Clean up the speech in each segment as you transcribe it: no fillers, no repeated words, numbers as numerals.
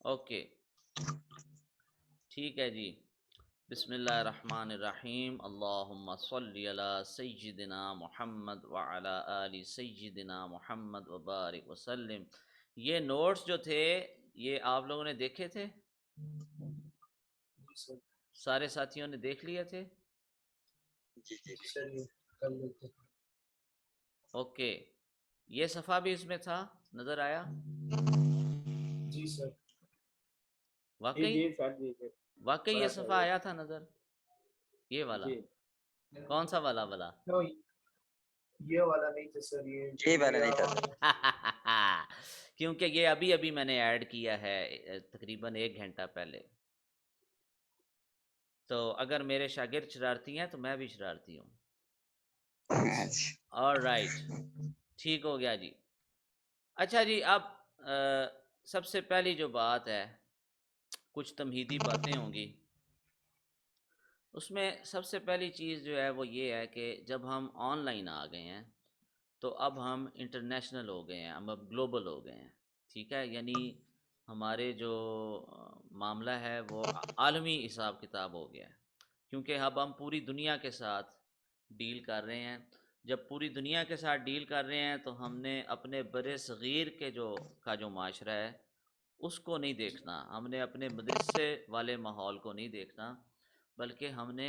Okay ٹھیک ہے جی. بسم اللہ الرحمن الرحیم. اللہم صلی علی سیدنا محمد وعلی آل سیدنا محمد وبارک وسلم. یہ نوٹس جو تھے یہ آپ لوگوں نے دیکھے تھے؟ سارے ساتھیوں نے دیکھ لیے تھے؟ جی جی اوکے. یہ صفحہ بھی اس میں تھا، نظر آیا؟ جی سر. واقعی یہ صفحہ آیا تھا نظر؟ یہ والا کون سا والا والا؟ یہ والا نہیں تھا سر. یہ والا نہیں تھا. کیونکہ یہ ابھی ابھی میں نے ایڈ کیا ہے تقریباً 1 گھنٹہ پہلے. تو اگر میرے شاگرد شرارتی ہیں تو میں بھی شرارتی ہوں. آلرائٹ ٹھیک ہو گیا جی. اچھا جی، اب سب سے پہلی جو بات ہے، کچھ تمہیدی باتیں ہوں گی. اس میں سب سے پہلی چیز جو ہے وہ یہ ہے کہ جب ہم آن لائن آ گئے ہیں تو اب ہم انٹرنیشنل ہو گئے ہیں، ہم اب گلوبل ہو گئے ہیں. ٹھیک ہے، یعنی ہمارے جو معاملہ ہے وہ عالمی حساب کتاب ہو گیا ہے، کیونکہ اب ہم پوری دنیا کے ساتھ ڈیل کر رہے ہیں. جب پوری دنیا کے ساتھ ڈیل کر رہے ہیں تو ہم نے اپنے بر صغیر کے جو معاشرہ ہے اس کو نہیں دیکھنا، ہم نے اپنے مدرسے والے ماحول کو نہیں دیکھنا، بلکہ ہم نے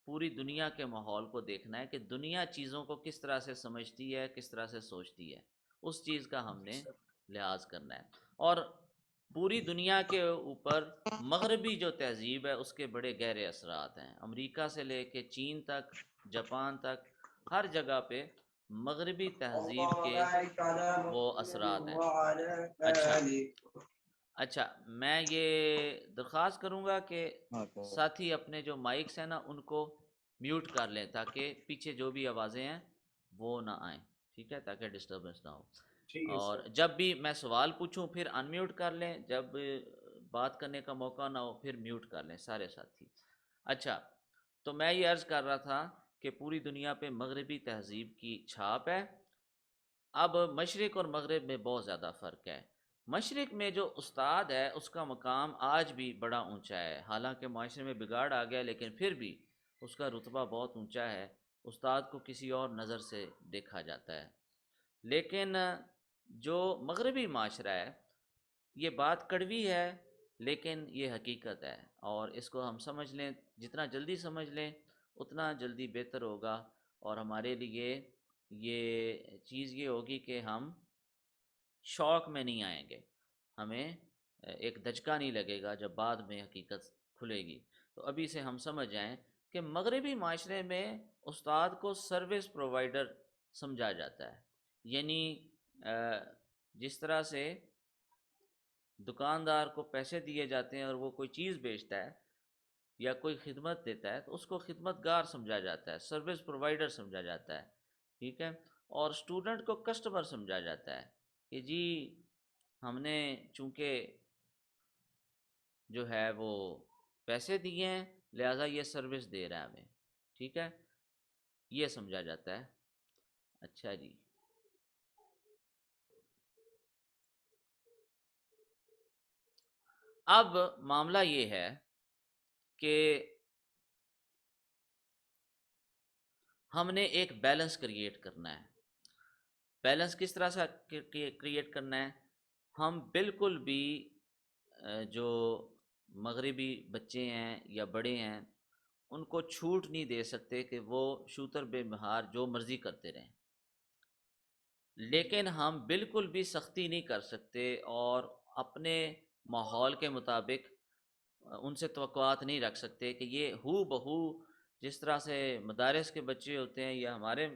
پوری دنیا کے ماحول کو دیکھنا ہے کہ دنیا چیزوں کو کس طرح سے سمجھتی ہے، کس طرح سے سوچتی ہے. اس چیز کا ہم نے لحاظ کرنا ہے. اور پوری دنیا کے اوپر مغربی جو تہذیب ہے اس کے بڑے گہرے اثرات ہیں. امریکہ سے لے کے چین تک، جاپان تک، ہر جگہ پہ مغربی تہذیب کے وہ اثرات ہیں. اچھا میں یہ درخواست کروں گا کہ ساتھی اپنے جو مائکس ہیں نا ان کو میوٹ کر لیں تاکہ پیچھے جو بھی آوازیں ہیں وہ نہ آئیں. ٹھیک ہے، تاکہ ڈسٹربنس نہ ہو. اور جب بھی میں سوال پوچھوں پھر انمیوٹ کر لیں، جب بات کرنے کا موقع نہ ہو پھر میوٹ کر لیں سارے ساتھی. اچھا تو میں یہ عرض کر رہا تھا کہ پوری دنیا پہ مغربی تہذیب کی چھاپ ہے. اب مشرق اور مغرب میں بہت زیادہ فرق ہے. مشرق میں جو استاد ہے اس کا مقام آج بھی بڑا اونچا ہے، حالانکہ معاشرے میں بگاڑ آ گیا لیکن پھر بھی اس کا رتبہ بہت اونچا ہے. استاد کو کسی اور نظر سے دیکھا جاتا ہے. لیکن جو مغربی معاشرہ ہے، یہ بات کڑوی ہے لیکن یہ حقیقت ہے، اور اس کو ہم سمجھ لیں، جتنا جلدی سمجھ لیں اتنا جلدی بہتر ہوگا. اور ہمارے لیے یہ چیز یہ ہوگی کہ ہم شوق میں نہیں آئیں گے، ہمیں ایک دھچکا نہیں لگے گا جب بعد میں حقیقت کھلے گی. تو ابھی سے ہم سمجھ جائیں کہ مغربی معاشرے میں استاد کو سروس پرووائڈر سمجھا جاتا ہے. یعنی جس طرح سے دکاندار کو پیسے دیے جاتے ہیں اور وہ کوئی چیز بیچتا ہے یا کوئی خدمت دیتا ہے تو اس کو خدمت گار سمجھا جاتا ہے، سروس پرووائڈر سمجھا جاتا ہے. ٹھیک ہے، اور اسٹوڈنٹ کو کسٹمر سمجھا جاتا ہے کہ جی ہم نے چونکہ جو ہے وہ پیسے دیے ہیں لہٰذا یہ سروس دے رہا ہے ہمیں. ٹھیک ہے، یہ سمجھا جاتا ہے. اچھا جی، اب معاملہ یہ ہے کہ ہم نے ایک بیلنس کریٹ کرنا ہے. بیلنس کس طرح سے کریٹ کرنا ہے؟ ہم بالکل بھی جو مغربی بچے ہیں یا بڑے ہیں ان کو چھوٹ نہیں دے سکتے کہ وہ شوتر بے مہار جو مرضی کرتے رہیں، لیکن ہم بالکل بھی سختی نہیں کر سکتے اور اپنے ماحول کے مطابق ان سے توقعات نہیں رکھ سکتے کہ یہ ہو بہو جس طرح سے مدارس کے بچے ہوتے ہیں یا ہمارے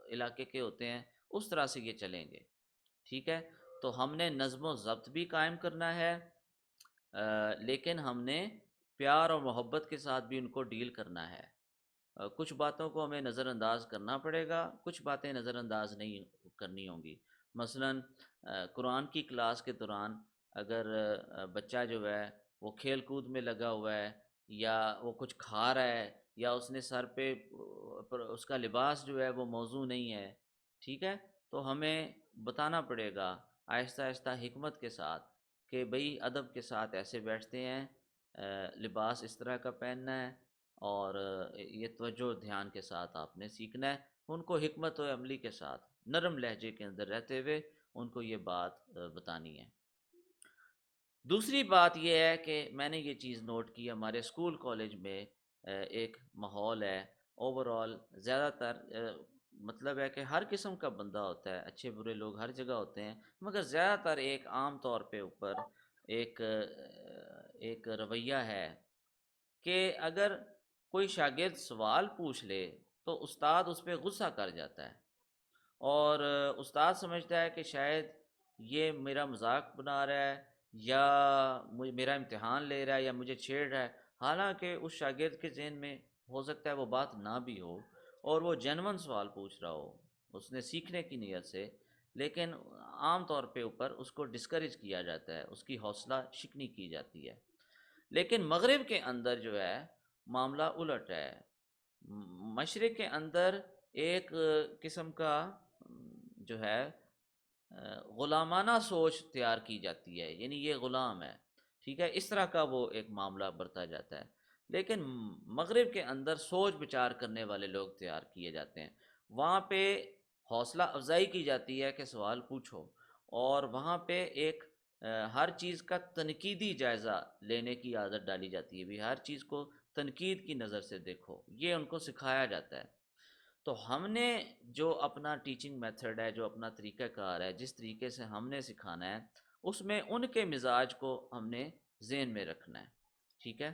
علاقے کے ہوتے ہیں اس طرح سے یہ چلیں گے. ٹھیک ہے، تو ہم نے نظم و ضبط بھی قائم کرنا ہے، لیکن ہم نے پیار اور محبت کے ساتھ بھی ان کو ڈیل کرنا ہے. کچھ باتوں کو ہمیں نظر انداز کرنا پڑے گا، کچھ باتیں نظر انداز نہیں کرنی ہوں گی. مثلا قرآن کی کلاس کے دوران اگر بچہ جو ہے وہ کھیل کود میں لگا ہوا ہے یا وہ کچھ کھا رہا ہے یا اس نے سر پہ اس کا لباس جو ہے وہ موزوں نہیں ہے، ٹھیک ہے، تو ہمیں بتانا پڑے گا آہستہ آہستہ حکمت کے ساتھ کہ بھئی ادب کے ساتھ ایسے بیٹھتے ہیں، لباس اس طرح کا پہننا ہے، اور یہ توجہ دھیان کے ساتھ آپ نے سیکھنا ہے. ان کو حکمت و عملی کے ساتھ نرم لہجے کے اندر رہتے ہوئے ان کو یہ بات بتانی ہے. دوسری بات یہ ہے کہ میں نے یہ چیز نوٹ کی، ہمارے اسکول کالج میں ایک ماحول ہے اوور آل، زیادہ تر مطلب ہے کہ ہر قسم کا بندہ ہوتا ہے، اچھے برے لوگ ہر جگہ ہوتے ہیں، مگر زیادہ تر ایک عام طور پہ اوپر ایک رویہ ہے کہ اگر کوئی شاگرد سوال پوچھ لے تو استاد اس پہ غصہ کر جاتا ہے، اور استاد سمجھتا ہے کہ شاید یہ میرا مذاق بنا رہا ہے یا میرا امتحان لے رہا ہے یا مجھے چھیڑ رہا ہے، حالانکہ اس شاگرد کے ذہن میں ہو سکتا ہے وہ بات نہ بھی ہو اور وہ جینون سوال پوچھ رہا ہو اس نے سیکھنے کی نیت سے، لیکن عام طور پہ اوپر اس کو ڈسکریج کیا جاتا ہے، اس کی حوصلہ شکنی کی جاتی ہے. لیکن مغرب کے اندر جو ہے معاملہ الٹ ہے. مشرق کے اندر ایک قسم کا جو ہے غلامانہ سوچ تیار کی جاتی ہے، یعنی یہ غلام ہے، ٹھیک ہے، اس طرح کا وہ ایک معاملہ برتا جاتا ہے. لیکن مغرب کے اندر سوچ بچار کرنے والے لوگ تیار کیے جاتے ہیں، وہاں پہ حوصلہ افزائی کی جاتی ہے کہ سوال پوچھو، اور وہاں پہ ایک ہر چیز کا تنقیدی جائزہ لینے کی عادت ڈالی جاتی ہے، بھی ہر چیز کو تنقید کی نظر سے دیکھو، یہ ان کو سکھایا جاتا ہے. تو ہم نے جو اپنا ٹیچنگ میتھڈ ہے، جو اپنا طریقہ کار ہے، جس طریقے سے ہم نے سکھانا ہے، اس میں ان کے مزاج کو ہم نے ذہن میں رکھنا ہے، ٹھیک ہے.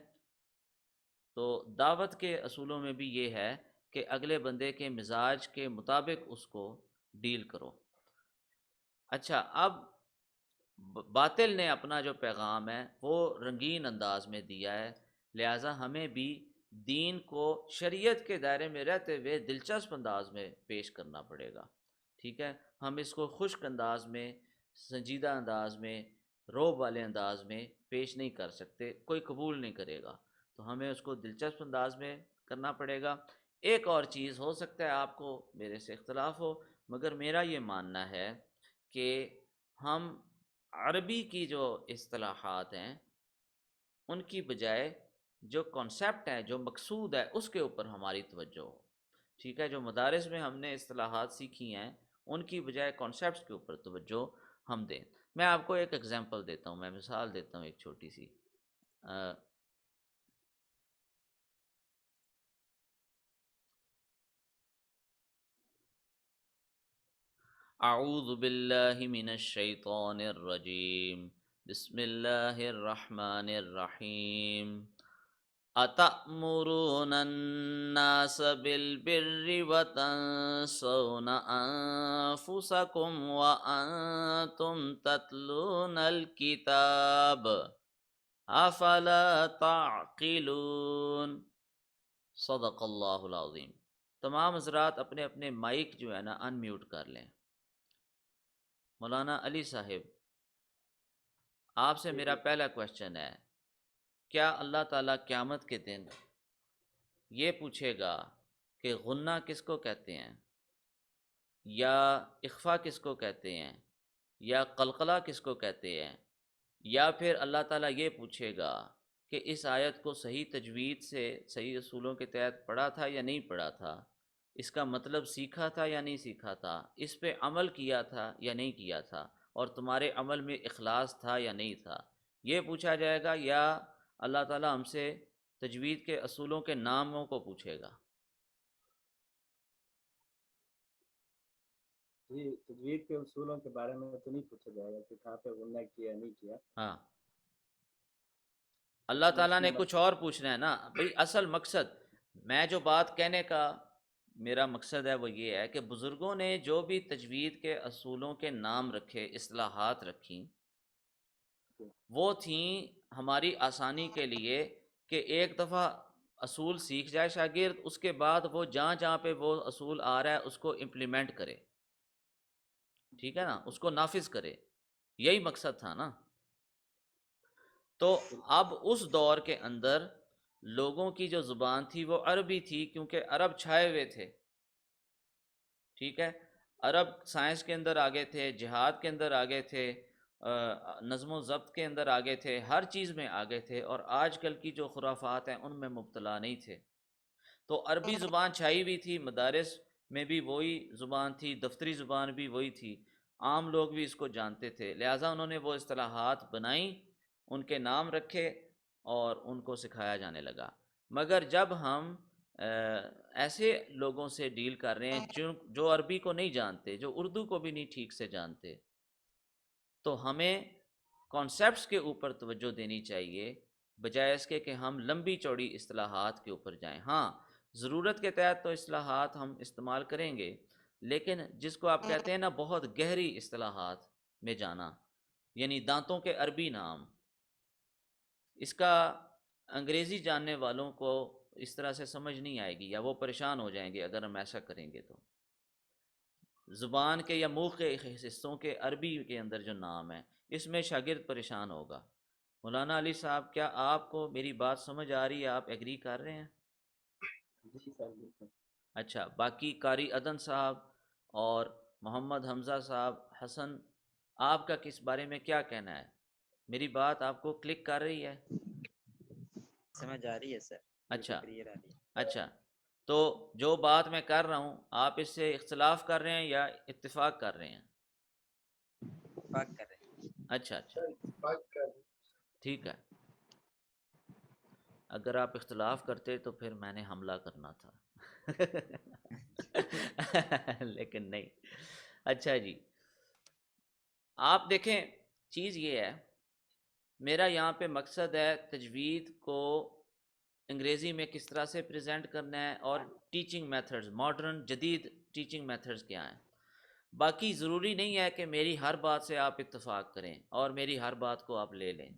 تو دعوت کے اصولوں میں بھی یہ ہے کہ اگلے بندے کے مزاج کے مطابق اس کو ڈیل کرو. اچھا، اب باطل نے اپنا جو پیغام ہے وہ رنگین انداز میں دیا ہے، لہٰذا ہمیں بھی دین کو شریعت کے دائرے میں رہتے ہوئے دلچسپ انداز میں پیش کرنا پڑے گا، ٹھیک ہے. ہم اس کو خشک انداز میں، سنجیدہ انداز میں، روب والے انداز میں پیش نہیں کر سکتے، کوئی قبول نہیں کرے گا، تو ہمیں اس کو دلچسپ انداز میں کرنا پڑے گا. ایک اور چیز، ہو سکتا ہے آپ کو میرے سے اختلاف ہو، مگر میرا یہ ماننا ہے کہ ہم عربی کی جو اصطلاحات ہیں ان کی بجائے جو کانسیپٹ ہے، جو مقصود ہے، اس کے اوپر ہماری توجہ ہو، ٹھیک ہے. جو مدارس میں ہم نے اصطلاحات سیکھی ہیں ان کی بجائے کانسیپٹس کے اوپر توجہ ہم دیں. میں آپ کو ایک ایگزامپل دیتا ہوں، میں مثال دیتا ہوں ایک چھوٹی سی. اعوذ باللہ من الشیطان الرجیم، بسم اللہ الرحمن الرحیم. اتأمرون الناس بالبر وتنسون انفسکم وانتم تتلون الکتاب افلا تعقلون. صدق اللہ العظیم. تمام حضرات اپنے اپنے مائک جو ہے نا ان میوٹ کر لیں. مولانا علی صاحب، آپ سے میرا پہلا کوشچن ہے، کیا اللہ تعالیٰ قیامت کے دن یہ پوچھے گا کہ غنہ کس کو کہتے ہیں، یا اخفا کس کو کہتے ہیں، یا قلقلہ کس کو کہتے ہیں، یا پھر اللہ تعالیٰ یہ پوچھے گا کہ اس آیت کو صحیح تجوید سے صحیح اصولوں کے تحت پڑھا تھا یا نہیں پڑھا تھا، اس کا مطلب سیکھا تھا یا نہیں سیکھا تھا، اس پہ عمل کیا تھا یا نہیں کیا تھا، اور تمہارے عمل میں اخلاص تھا یا نہیں تھا، یہ پوچھا جائے گا، یا اللہ تعالیٰ ہم سے تجوید کے اصولوں کے ناموں کو پوچھے گا؟ جی، تجوید کے اصولوں کے بارے میں تو نہیں پوچھا جائے گا کہ کہاں پہ غنہ کیا نہیں کیا. ہاں، اللہ تعالیٰ نے کچھ اور پوچھنا ہے نا بھئی. اصل مقصد، میں جو بات کہنے کا میرا مقصد ہے وہ یہ ہے کہ بزرگوں نے جو بھی تجوید کے اصولوں کے نام رکھے، اصطلاحات رکھیں، وہ تھیں ہماری آسانی کے لیے کہ ایک دفعہ اصول سیکھ جائے شاگرد، اس کے بعد وہ جہاں جہاں پہ وہ اصول آ رہا ہے اس کو امپلیمنٹ کرے، ٹھیک ہے نا، اس کو نافذ کرے. یہی مقصد تھا نا. تو اب اس دور کے اندر لوگوں کی جو زبان تھی وہ عربی تھی، کیونکہ عرب چھائے ہوئے تھے، ٹھیک ہے. عرب سائنس کے اندر آگے تھے، جہاد کے اندر آگے تھے، نظم و ضبط کے اندر آگے تھے، ہر چیز میں آگے تھے، اور آج کل کی جو خرافات ہیں ان میں مبتلا نہیں تھے. تو عربی زبان چھائی ہوئی تھی، مدارس میں بھی وہی زبان تھی، دفتری زبان بھی وہی تھی، عام لوگ بھی اس کو جانتے تھے، لہٰذا انہوں نے وہ اصطلاحات بنائیں، ان کے نام رکھے اور ان کو سکھایا جانے لگا. مگر جب ہم ایسے لوگوں سے ڈیل کر رہے ہیں جو عربی کو نہیں جانتے، جو اردو کو بھی نہیں ٹھیک سے جانتے، تو ہمیں کانسیپٹس کے اوپر توجہ دینی چاہیے بجائے اس کے کہ ہم لمبی چوڑی اصطلاحات کے اوپر جائیں. ہاں، ضرورت کے تحت تو اصطلاحات ہم استعمال کریں گے، لیکن جس کو آپ کہتے ہیں نا بہت گہری اصطلاحات میں جانا، یعنی دانتوں کے عربی نام، اس کا انگریزی جاننے والوں کو اس طرح سے سمجھ نہیں آئے گی، یا وہ پریشان ہو جائیں گے اگر ہم ایسا کریں گے. تو زبان کے یا منہ کے حصوں کے عربی کے اندر جو نام ہے، اس میں شاگرد پریشان ہوگا. مولانا علی صاحب، کیا آپ کو میری بات سمجھ آ رہی ہے؟ آپ ایگری کر رہے ہیں؟ جی سر بالکل. اچھا، باقی قاری عدن صاحب اور محمد حمزہ صاحب، حسن، آپ کا کس بارے میں کیا کہنا ہے؟ میری بات آپ کو کلک کر رہی ہے؟ سمجھ آ رہی ہے سر، بالکل اچھا کلیئر آ رہی ہے. اچھا، تو جو بات میں کر رہا ہوں آپ اس سے اختلاف کر رہے ہیں یا اتفاق کر رہے ہیں؟ اتفاق کر رہے ہیں. اچھا اچھا، اتفاق کر رہے ہیں. ٹھیک ہے. اگر آپ اختلاف کرتے تو پھر میں نے حملہ کرنا تھا لیکن نہیں. اچھا جی، آپ دیکھیں، چیز یہ ہے، میرا یہاں پہ مقصد ہے تجوید کو انگریزی میں کس طرح سے پریزنٹ کرنا ہے، اور ٹیچنگ میتھڈز، ماڈرن جدید ٹیچنگ میتھڈز کیا ہیں. باقی ضروری نہیں ہے کہ میری ہر بات سے آپ اتفاق کریں اور میری ہر بات کو آپ لے لیں،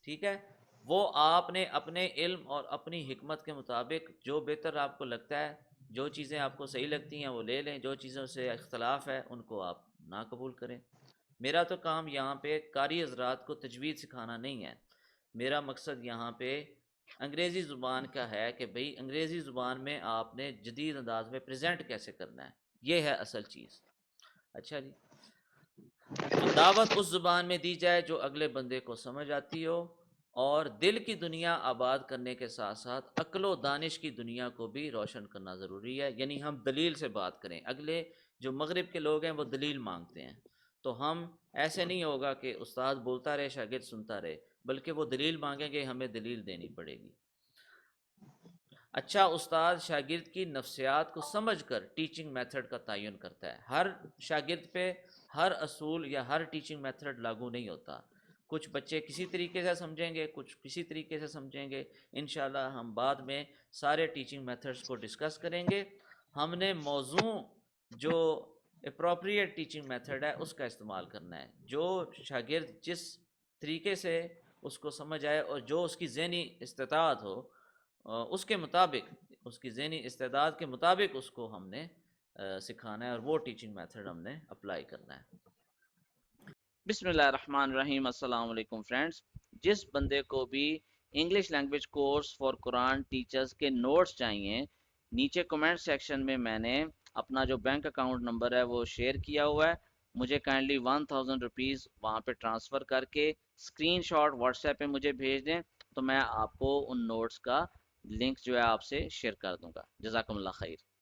ٹھیک ہے؟ وہ آپ نے اپنے علم اور اپنی حکمت کے مطابق جو بہتر آپ کو لگتا ہے، جو چیزیں آپ کو صحیح لگتی ہیں وہ لے لیں، جو چیزوں سے اختلاف ہے ان کو آپ نہ قبول کریں. میرا تو کام یہاں پہ قاری حضرات کو تجوید سکھانا نہیں ہے، میرا مقصد یہاں پہ انگریزی زبان کا ہے کہ بھئی انگریزی زبان میں آپ نے جدید انداز میں پریزنٹ کیسے کرنا ہے، یہ ہے اصل چیز. اچھا جی، تو دعوت اس زبان میں دی جائے جو اگلے بندے کو سمجھ آتی ہو، اور دل کی دنیا آباد کرنے کے ساتھ ساتھ عقل و دانش کی دنیا کو بھی روشن کرنا ضروری ہے. یعنی ہم دلیل سے بات کریں. اگلے جو مغرب کے لوگ ہیں وہ دلیل مانگتے ہیں، تو ہم ایسے نہیں ہوگا کہ استاد بولتا رہے شاگرد سنتا رہے، بلکہ وہ دلیل مانگیں گے، ہمیں دلیل دینی پڑے گی. اچھا استاد شاگرد کی نفسیات کو سمجھ کر ٹیچنگ میتھڈ کا تعین کرتا ہے. ہر شاگرد پہ ہر اصول یا ہر ٹیچنگ میتھڈ لاگو نہیں ہوتا. کچھ بچے کسی طریقے سے سمجھیں گے، کچھ کسی طریقے سے سمجھیں گے. انشاءاللہ ہم بعد میں سارے ٹیچنگ میتھڈز کو ڈسکس کریں گے. ہم نے موضوع جو اپروپریٹ ٹیچنگ میتھڈ ہے اس کا استعمال کرنا ہے، جو شاگرد جس طریقے سے اس کو سمجھ آئے اور جو اس کی ذہنی استطاعت ہو، اس کے مطابق، اس کی ذہنی استعداد کے مطابق اس کو ہم نے سکھانا ہے، اور وہ ٹیچنگ میتھڈ ہم نے اپلائی کرنا ہے. بسم اللہ الرحمن الرحیم. السلام علیکم فرینڈز. جس بندے کو بھی English language course for Quran teachers کے نوٹس چاہیے، نیچے کمنٹ سیکشن میں میں نے اپنا جو بینک اکاؤنٹ نمبر ہے وہ شیئر کیا ہوا ہے. مجھے کائنڈلی 1000 روپیز وہاں پہ ٹرانسفر کر کے اسکرین شاٹ واٹس ایپ پہ مجھے بھیج دیں، تو میں آپ کو ان نوٹس کا لنک جو ہے آپ سے شیئر کر دوں گا. جزاکم اللہ خیر.